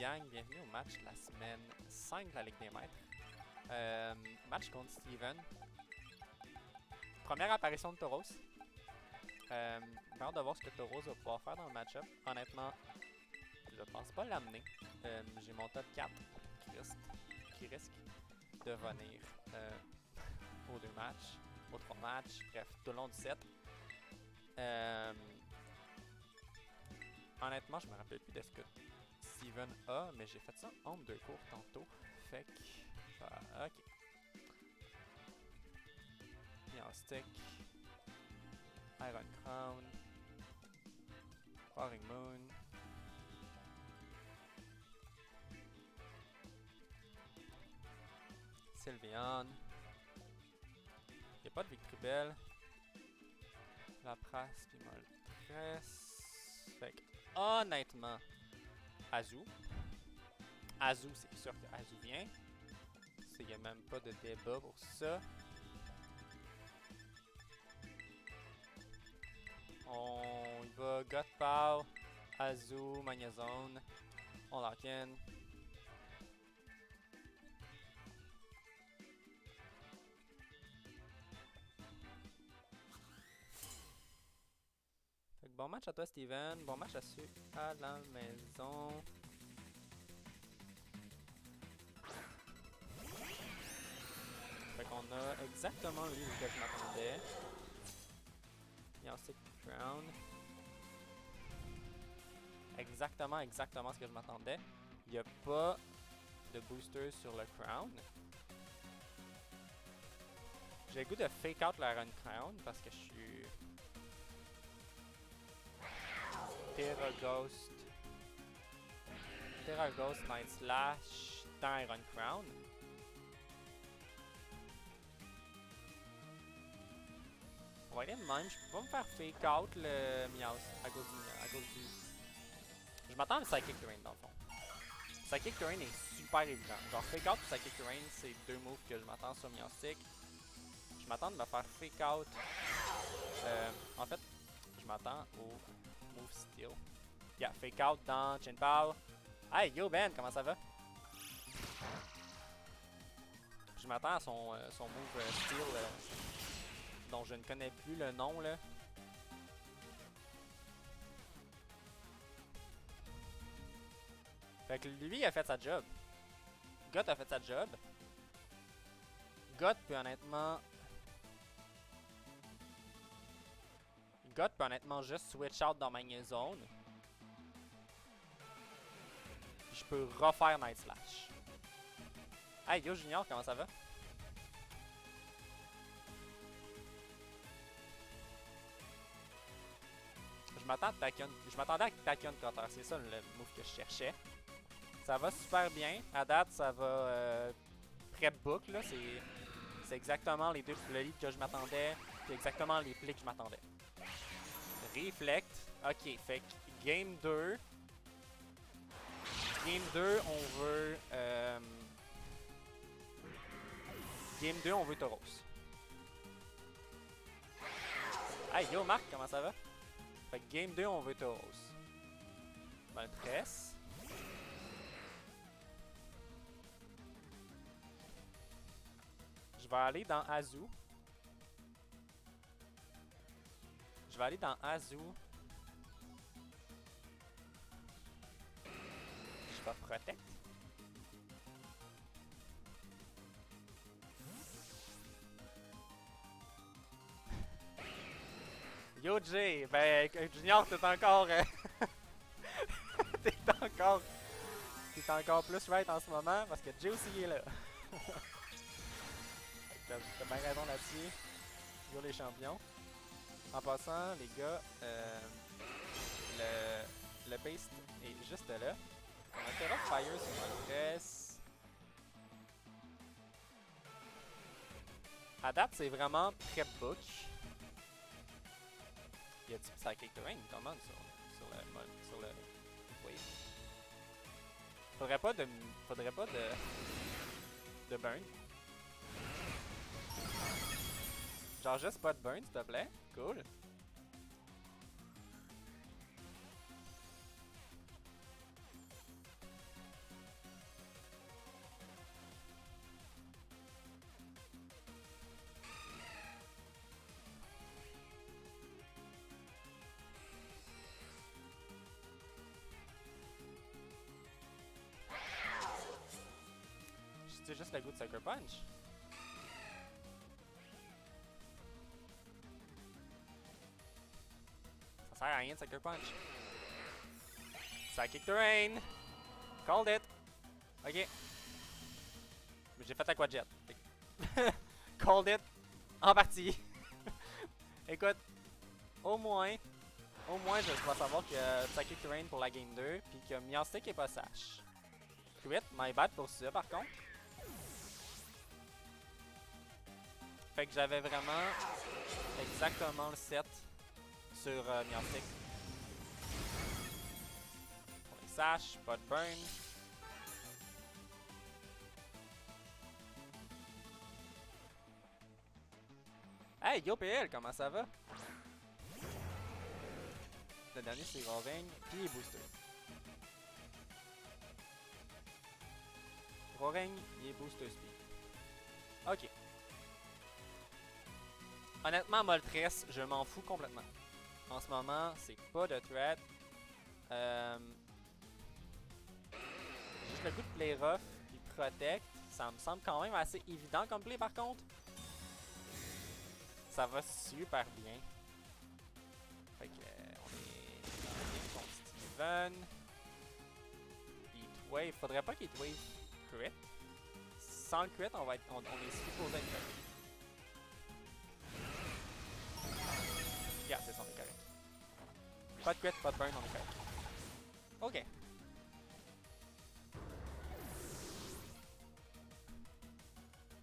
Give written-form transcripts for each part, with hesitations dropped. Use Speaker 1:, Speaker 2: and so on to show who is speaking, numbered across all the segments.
Speaker 1: gang, bienvenue au match de la semaine 5 de la Ligue des Maîtres. Match contre Steven. Première apparition de Tauros. J'ai hâte de voir ce que Tauros va pouvoir faire dans le match-up. Honnêtement, je pense pas l'amener. J'ai mon top 4 qui risque de venir aux 2 matchs, aux 3 matchs, bref, tout le long du set. Honnêtement, je me rappelle plus de ce que Steven a, mais j'ai fait ça entre 2 cours tantôt. Fait que. Ok. Stick. Iron Crown. Roaring Moon. Sylveon. Y'a pas de Victreebel. Lapras puis Moltres. Fait que, honnêtement, Azu. Azu, c'est sûr que Azu vient. Il n'y a même pas de débat pour ça. On y va Godpow, Azu, Magnezone. On lock in. Fait que bon match à toi, Steven. Bon match à ceux à la maison. Fait qu'on a exactement eu ce que je m'attendais. Il y a aussi Crown. Exactement ce que je m'attendais. Il n'y a pas de booster sur le Crown. J'ai le goût de fake out la Run Crown parce que je suis Terra Ghost, Night Slash dans Iron Crown. On va aller de même, je peux pas me faire fake out le Meowth à cause du... Je m'attends à le Psychic Terrain dans le fond. Psychic Terrain est super évident. Genre fake out et Psychic Terrain, c'est 2 moves que je m'attends sur Meowstic. Je m'attends de me faire fake out. En fait, je m'attends au move Steel. Yeah, fake out dans Chien-Pao. Hey yo Ben, comment ça va? Je m'attends à son move Steel dont je ne connais plus le nom là. Fait que lui a fait sa job. Got a fait sa job. Got peut honnêtement juste switch out dans Magnezone. Puis je peux refaire Night Slash. Hey yo Junior, comment ça va? Je m'attendais à Tachyon Cutter, c'est ça le move que je cherchais. Ça va super bien. À date, ça va prep book là, c'est exactement le lead que je m'attendais, c'est exactement les plays que je m'attendais. Reflect. Ok, fait que game 2. Game 2, on veut... Game 2, on veut Tauros. Hey, yo Marc, comment ça va? Fait que game 2, on veut Tauros. Moltres. Je vais aller dans Azu. Je vais protect. Yo Jay, ben Junior, t'es encore t'es encore plus right en ce moment parce que Jay aussi est là. T'as bien raison là-dessus. Toujours les champions. En passant, les gars, le paste est juste là. On a Terra Fire sur Moltres. À date, c'est vraiment prep book. Il y a du Psychic Terrain, comment sur le wave. Faudrait pas de burn. Genre juste pas de burn, s'il te plaît. Cool. C'est juste le goût de Sucker Punch. Ça sert à rien de Sucker Punch. Psychic Terrain! Called it! Ok. Mais j'ai fait Aqua Jet. Called it! En partie! Écoute, au moins je dois savoir que Psychic Terrain pour la game 2, puis que Meowstic est pas sash. Crit, my bad pour ça par contre. Fait que j'avais vraiment exactement le set sur Meowstic. On est sash, pas de burn. Hey, Yo PL, comment ça va? Le dernier c'est Roaring, puis il est booster. Roaring, il est booster speed. Ok. Honnêtement, Moltres, je m'en fous complètement. En ce moment, c'est pas de threat. Juste le goût de play rough puis protect, ça me semble quand même assez évident comme play par contre. Ça va super bien. Fait que on est dans la game contre Steven. Heatwave, faudrait pas qu'Heatwave crit. Sans le crit, on est supposé être correct. Yeah, c'est ça, on est correct. Pas de crit, pas de burn, on est correct. Ok.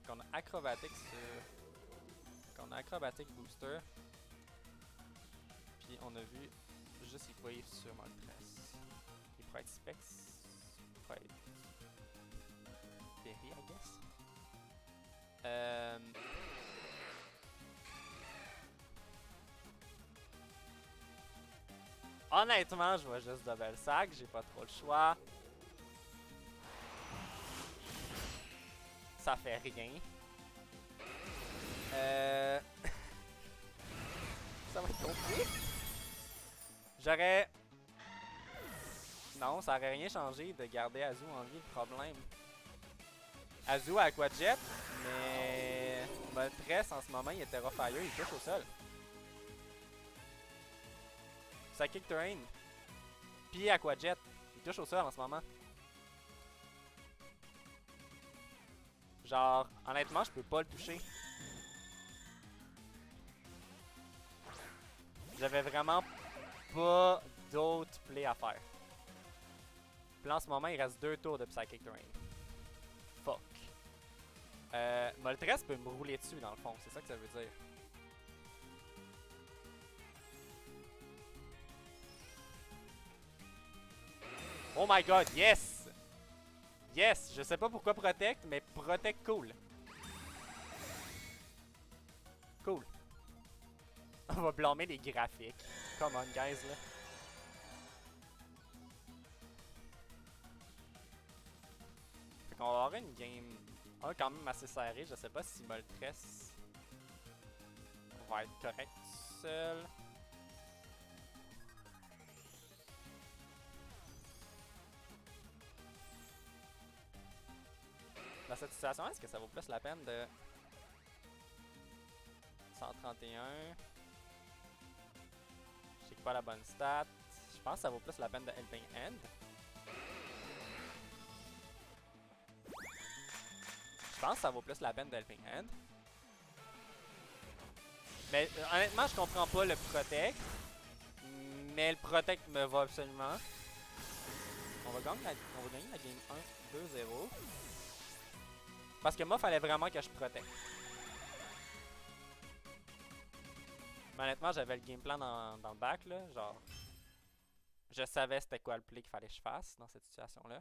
Speaker 1: On a acrobatic sur... On a acrobatic booster. Puis on a vu juste Heatwave sur Moltres. Il pourrait être Specs. Il pourrait être... Berry, I guess. Honnêtement, je vois juste double sac, j'ai pas trop le choix. Ça fait rien. Ça va être compliqué. J'aurais... Non, ça aurait rien changé de garder Azu en vie, le problème. Azu à Aqua Jet, mais... Moltres, en ce moment, il est Terra Fire, il touche au sol. Psychic Terrain. Puis Aqua Jet, il touche au sol en ce moment. Genre, honnêtement, je peux pas le toucher. J'avais vraiment pas d'autres plays à faire. Puis là, en ce moment, il reste 2 tours de Psychic Terrain. Fuck. Moltres peut me rouler dessus, dans le fond. C'est ça que ça veut dire. Oh my god, yes! Yes! Je sais pas pourquoi Protect, mais Protect cool. Cool. On va blâmer les graphiques. Come on, guys, là. Fait qu'on va avoir une game quand même assez serrée. Je sais pas si Moltres va être correct seul. Dans cette situation, est-ce que ça vaut plus la peine de 131? Je sais pas la bonne stat. Je pense que ça vaut plus la peine de Helping Hand. Je pense que ça vaut plus la peine de Helping Hand. Mais honnêtement, je comprends pas le Protect. Mais le Protect me va absolument. On va gagner la game 1, 2-0. Parce que moi, fallait vraiment que je protecte. Mais honnêtement, j'avais le game plan dans le back, là. Genre, je savais c'était quoi le play qu'il fallait que je fasse dans cette situation-là.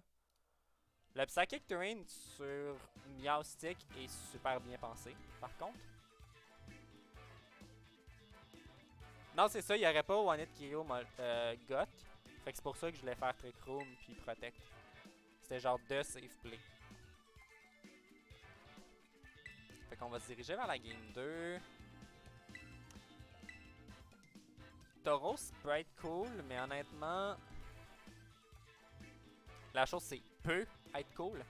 Speaker 1: Le Psychic Terrain sur Meowstic est super bien pensé, par contre. Non, c'est ça, il n'y aurait pas One Hit KO Got. Fait que c'est pour ça que je voulais faire Trick Room puis Protect. C'était genre 2 safe play. Fait qu'on va se diriger vers la game 2. Tauros peut être cool, mais honnêtement, la chose c'est peut être cool.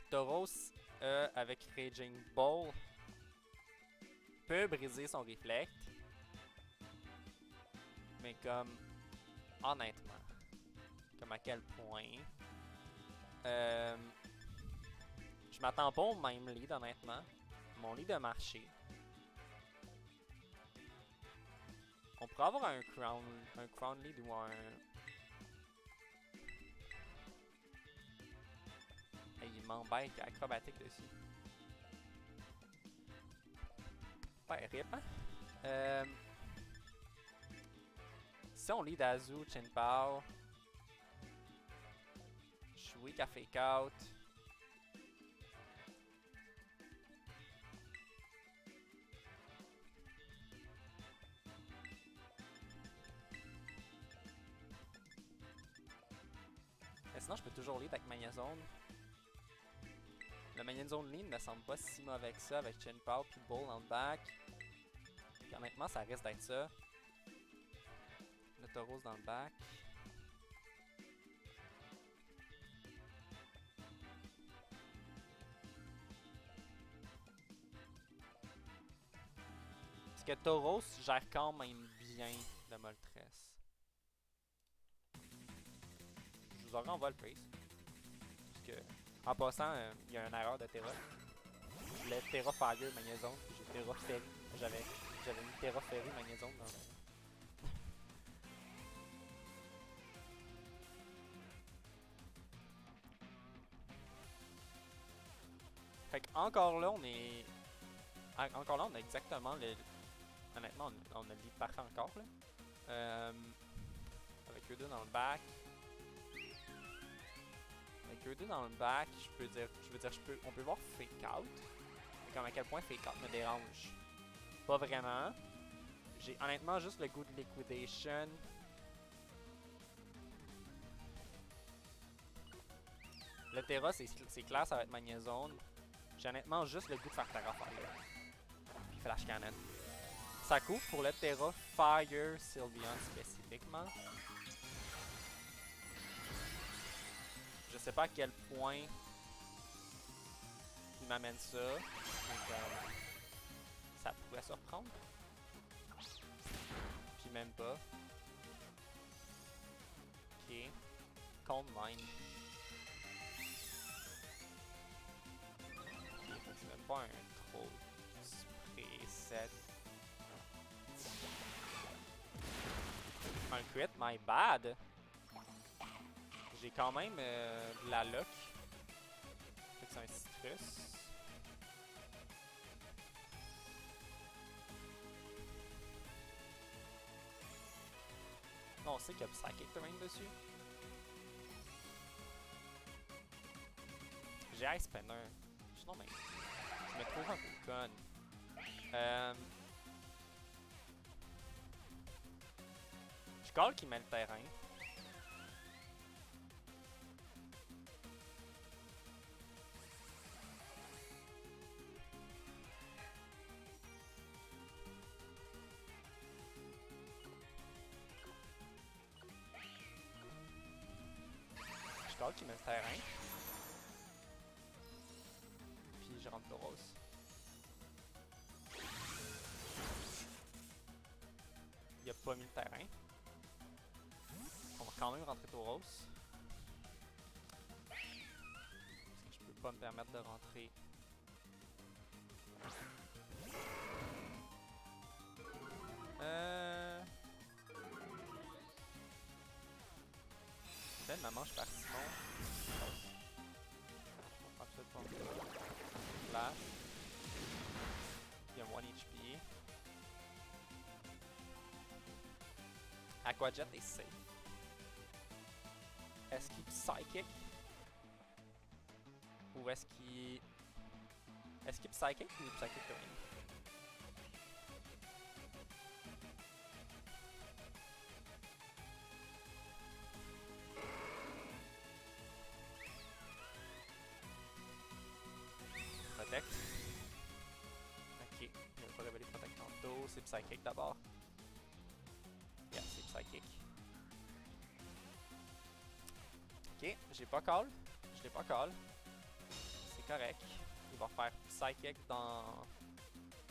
Speaker 1: Tauros, avec Raging Ball, peut briser son Reflect. Mais comme, honnêtement, comme à quel point... je m'attends pas au même lead, honnêtement. Mon lead a marché. On pourrait avoir un crown lead ou un... Hey, il m'embête, il y a acrobatique dessus. Ouais, rip, hein? Si on lead Azu, Chen Pao, je suis weak à fake out. Mais sinon, je peux toujours lead avec Mania Zone. Le Mania Zone lead ne semble pas si mauvais que ça avec Chen Pao puis Bull dans le back. Puis honnêtement, ça risque d'être ça. Le Tauros dans le back. Parce que Tauros gère quand même bien le Moltres. Je vous en renvoie le praise. Parce que, en passant, il y a une erreur de Terra. Je voulais Terra Fire Mania Zone, puis j'ai Terra Fairy. J'avais mis Terra Fairy Mania Zone dans le... Fait qu'encore là, on est... Encore là, on a exactement le... Honnêtement, on a le lead parfait encore, là. Avec eux deux dans le back. Avec eux deux dans le back, on peut voir fake out. Mais comme à quel point fake out me dérange. Pas vraiment. J'ai honnêtement juste le goût de liquidation. Le Terra, c'est clair, ça va être Mania Zone. J'ai honnêtement juste le goût de faire Terra Fire. Puis Flash Cannon. Ça couvre pour le Terra Fire Sylveon spécifiquement. Je sais pas à quel point il m'amène ça. Donc, ça pourrait surprendre. Puis même pas. Ok. Cold Mine. Ok, c'est même pas un trop preset. Un crit, my bad. J'ai quand même de la luck. Fait que c'est un citrus. Non, on sait qu'il y a Psychic Terrain dessus. J'ai Ice Spinner. Non mais, je me trouve un peu conne. Je call qu'il met le terrain. Je call qu'il met le terrain. Puis je rentre Tauros. Il a pas mis le terrain. On va quand même rentrer Tauros. Parce que je peux pas me permettre de rentrer. Peut-être ma manche par Simon. On prend peut-être pas. Flash. Il y a 1 HP. Aqua Jet est safe. Est-ce qu'il Psychic? Ou est-ce qu'il... Est-ce qu'il Psychic ou Psychic Terrain? Protect. Ok, il n'a pas révélé Protect tantôt. C'est Psychic d'abord. Yeah, c'est Psychic. Ok, j'ai pas call. Je l'ai pas call. C'est correct. Il va faire Psychic dans,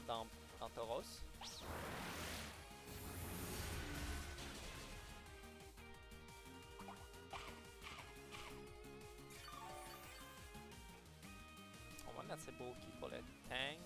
Speaker 1: dans Tauros. On va mettre Sebuki pour le tank.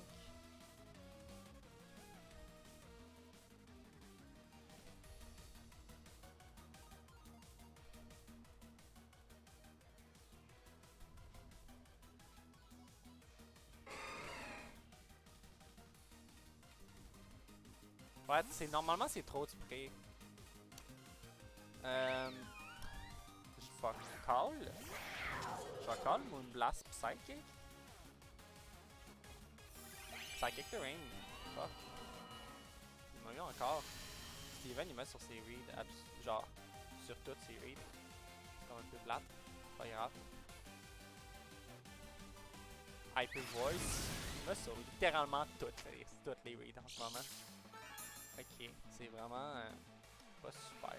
Speaker 1: Ouais, normalement c'est trop de spray. Je vais call. Je vais call Moonblast Psychic. Psychic Terrain. Fuck. Il m'a eu encore. Steven il met sur ses reads, genre sur toutes ses reads. C'est comme un peu plate. Pas grave. Hyper Voice. Il met sur littéralement toutes les reads en ce moment. Ok, c'est vraiment pas super.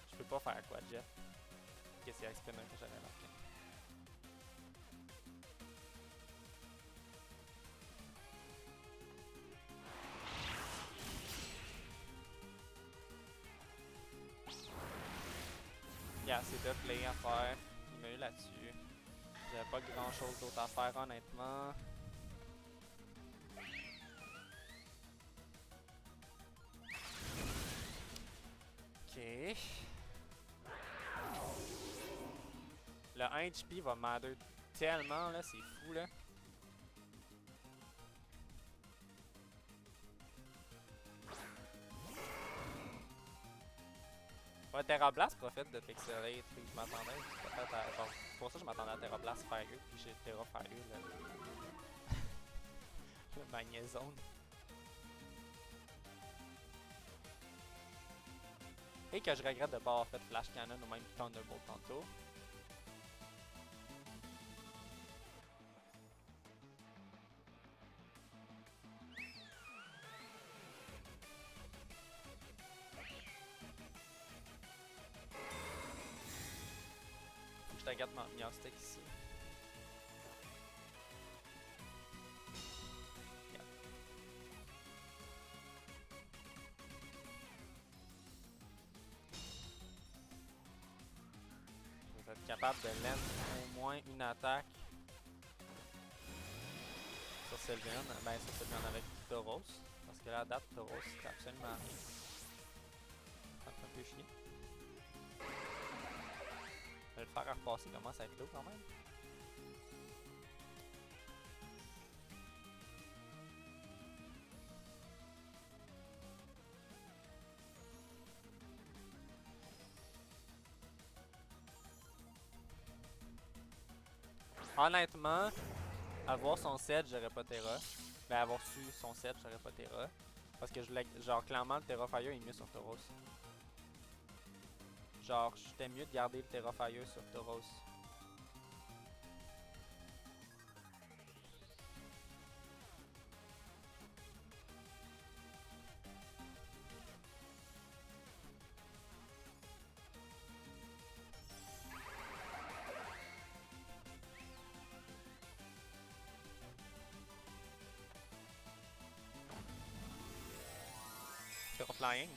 Speaker 1: Je peux pas faire quoi, Jeff? Ok, c'est X-Spinner que j'avais marqué. Yeah, c'est de play à faire. Il m'a eu là-dessus. J'avais pas grand chose d'autre à faire, honnêtement. Ok. Le 1 HP va matter tellement, là, c'est fou, là. Ouais, Terra Blast profite de Pixelate, puis je m'attendais peut-être à... Bon, pour ça je m'attendais à Terra Blast Fire, puis j'ai Terra Fire, le Magnezone. Et que je regrette de pas avoir fait Flash Cannon ou même Thunderbolt tantôt. Faut que je t'agate ma Meowstic ici. Yeah. Je vais être capable de land au moins une attaque sur Sylveon, ben sur Sylveon avec Tauros. Parce que là, à date, Tauros, c'est absolument rien. Ça me fait un peu chier. Je vais le faire à repasser, commence à être lourd quand même. Honnêtement, avoir son set, j'aurais pas Terra. Ben, avoir su son set, j'aurais pas Terra. Parce que je voulais, genre, clairement, le Terra Fire est mieux sur Tauros. Genre, j'étais mieux de garder le Terra Fire sur Tauros. Terra Flying.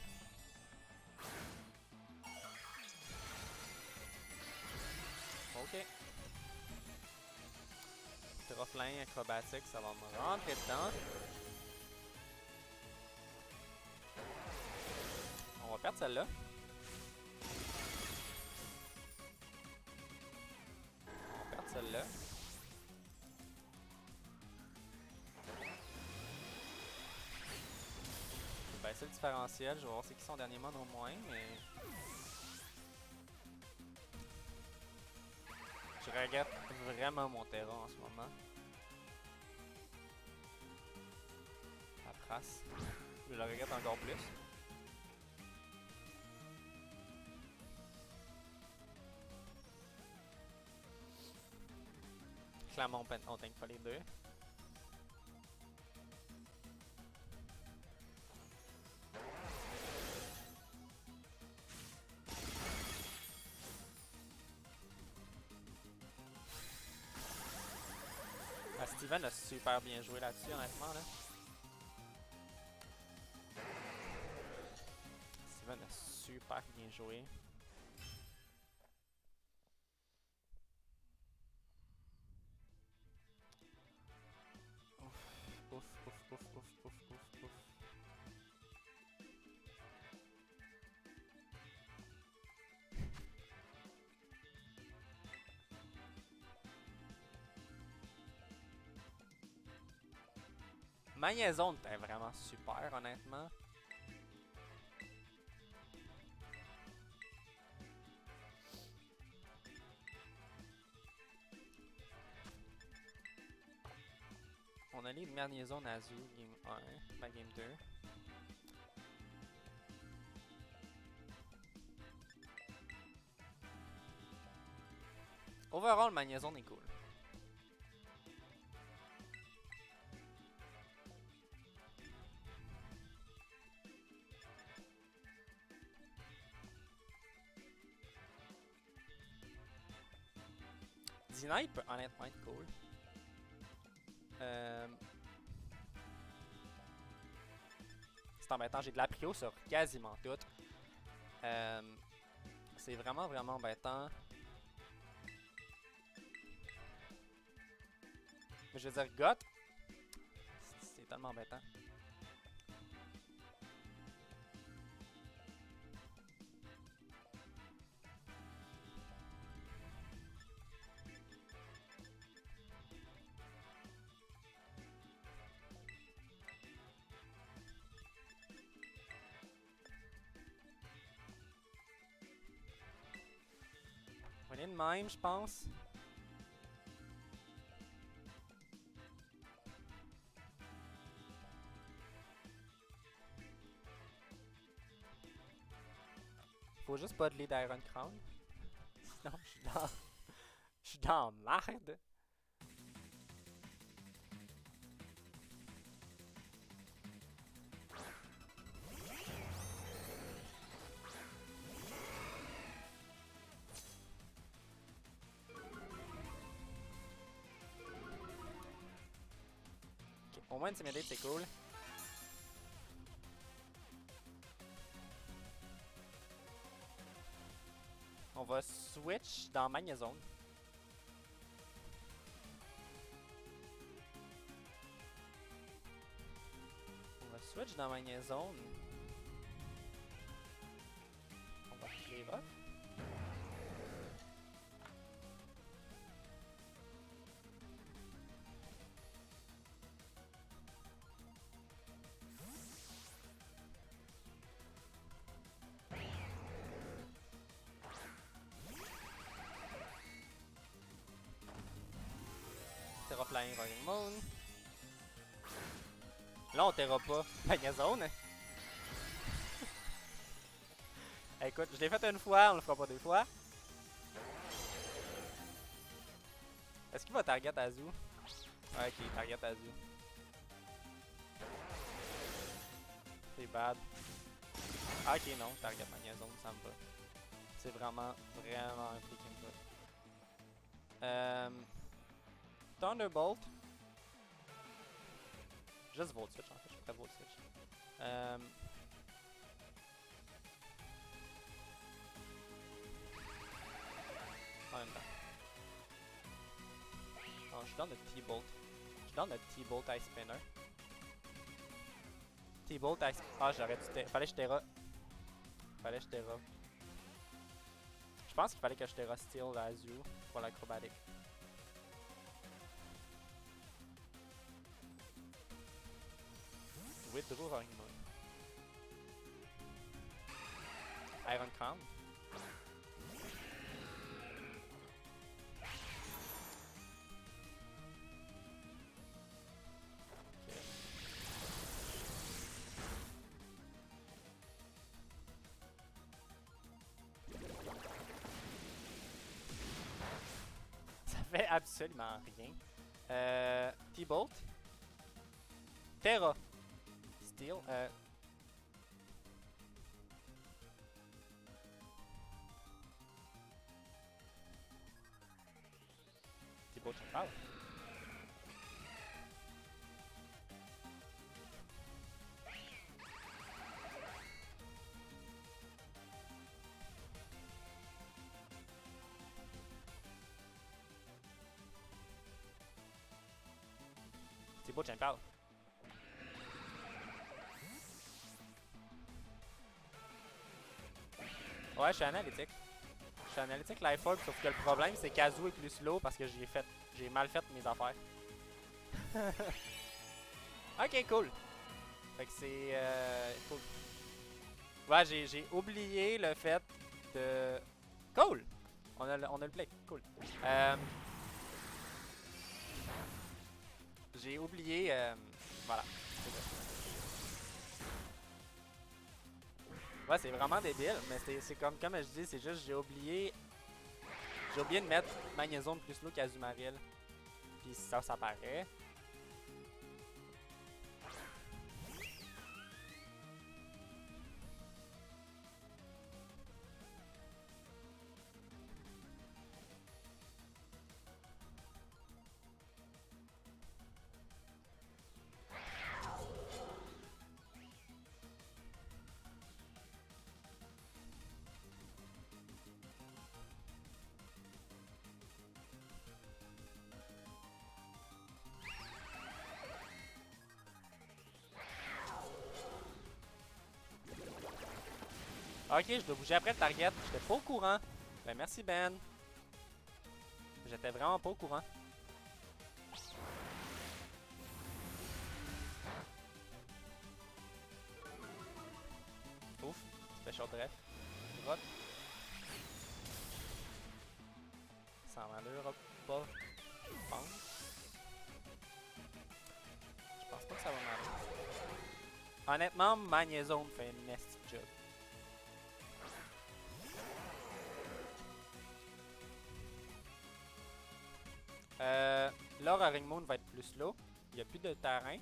Speaker 1: Ok. Terra Flying acrobatique, ça va me rentrer dedans. On va perdre celle-là. On va perdre celle-là. Je vais baisser le différentiel. Je vais voir c'est qui son dernier monde au moins, mais... Je regrette vraiment mon Terra en ce moment. La trace. Je le regrette encore plus. Clairement, on tank pas les deux. Ah, Steven a super bien joué là-dessus, honnêtement. Là. Steven a super bien joué. Ouf, ouf, ouf, ouf, ouf, ouf, ouf. Ma liaison était vraiment super, honnêtement. On a les dernières zones à Zoo, game 1, pas game 2. Overall, ma liaison est cool. Deny peut honnêtement être cool. C'est embêtant, j'ai de la prio sur quasiment tout. C'est vraiment, vraiment embêtant. Mais je veux dire, GOT, c'est tellement embêtant. On est de même, je pense. Faut juste pas de lead Iron Crown. Sinon, je suis dans merde. Okay, au moins Intimidate c'est cool. On va switch dans Magna Zone. On va switch dans Magna Zone. On va play off. Terra Flying Rolling Moon. Là, on terra pas Magna Zone. Écoute, je l'ai fait une fois, on le fera pas deux fois. Est-ce qu'il va target Azu? Ouais, ok, target Azu. C'est bad. Ah, ok, non, target Magna Zone, ça me va. C'est vraiment, vraiment un truc qui me va. Thunderbolt. Juste Volt Switch en fait, je ferais Volt Switch. En même temps. Oh, je suis dans le T-Bolt. Je suis dans le T-Bolt Ice Spinner. T-Bolt Ice... Ah, j'aurais dû... Fallait que je terra. Fallait que je terra. Je pense qu'il fallait que je terra Steel Azu pour l'acrobatique. Withdraw Rolling Moon. Iron Crown. absolument rien. T-Bolt. Terra. Steel. T-Bolt, j'en parle. T-Bolt, j'en parle. Ouais, je suis analytique. Je suis analytique Life Orb, sauf que le problème c'est qu'Azu est plus slow parce que j'ai mal fait mes affaires. Ok, cool. Fait que c'est cool. Ouais, j'ai oublié le fait de... Cool! On a le play, cool. J'ai oublié... voilà. Ouais, c'est vraiment débile, mais c'est comme je dis, c'est juste j'ai oublié... J'ai oublié de mettre Magnézone plus low qu'Azumaril. Puis ça paraît. Ok, je dois bouger après le target. J'étais pas au courant. Ben merci Ben. J'étais vraiment pas au courant. Ouf, special ref. Drop. Ça m'allure pas. Je pense. Je pense pas que ça va m'aller. Honnêtement, Magnézone fait un nasty job. Là, Ring Moon va être plus slow. Il n'y a plus de terrain.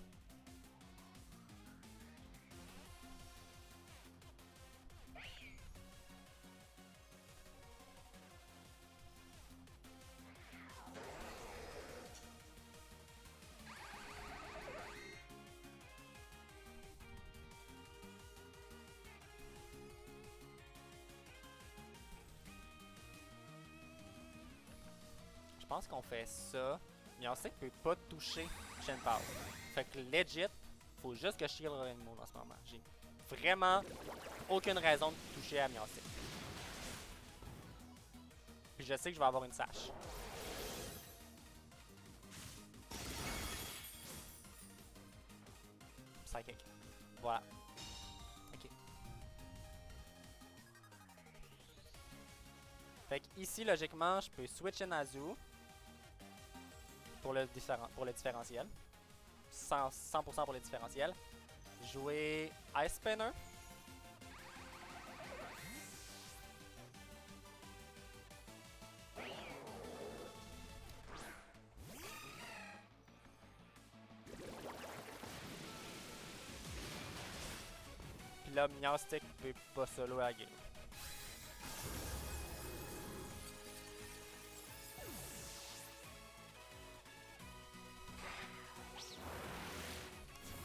Speaker 1: Je pense qu'on fait ça. Mais on sait qu'il peut pas toucher Shenpao. Fait que legit, faut juste que je shield Ring Moon en ce moment. J'ai vraiment aucune raison de toucher à Miancek. Puis je sais que je vais avoir une sash. Psychic. Voilà. Ok. Fait que ici, logiquement, je peux switch in Azu pour le différentiel. 100% pour le différentiel. Jouer Ice Spinner. Puis là, Meowstic peut pas solo à la game.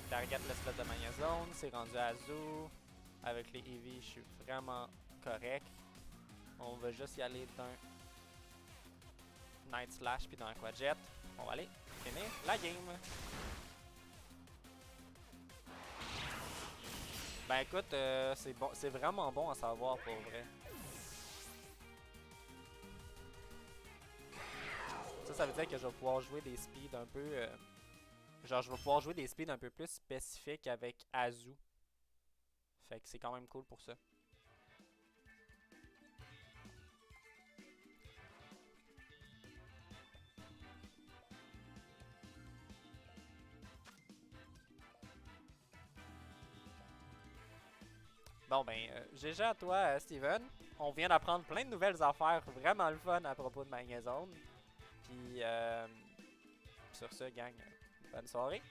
Speaker 1: Target le slot de Magnézone, c'est rendu à Azu. Avec les EV, je suis vraiment correct. On va juste y aller d'un Night Slash puis d'un Quadjet. On va aller finir la game. Ben écoute, c'est bon, c'est vraiment bon à savoir pour vrai. Ça veut dire que je vais pouvoir jouer des speeds un peu... genre, je vais pouvoir jouer des speeds un peu plus spécifiques avec Azu. Fait que c'est quand même cool pour ça. Bon ben, GG à toi, Steven. On vient d'apprendre plein de nouvelles affaires vraiment le fun à propos de Magnézone. Puis sur ce, gang, bonne soirée.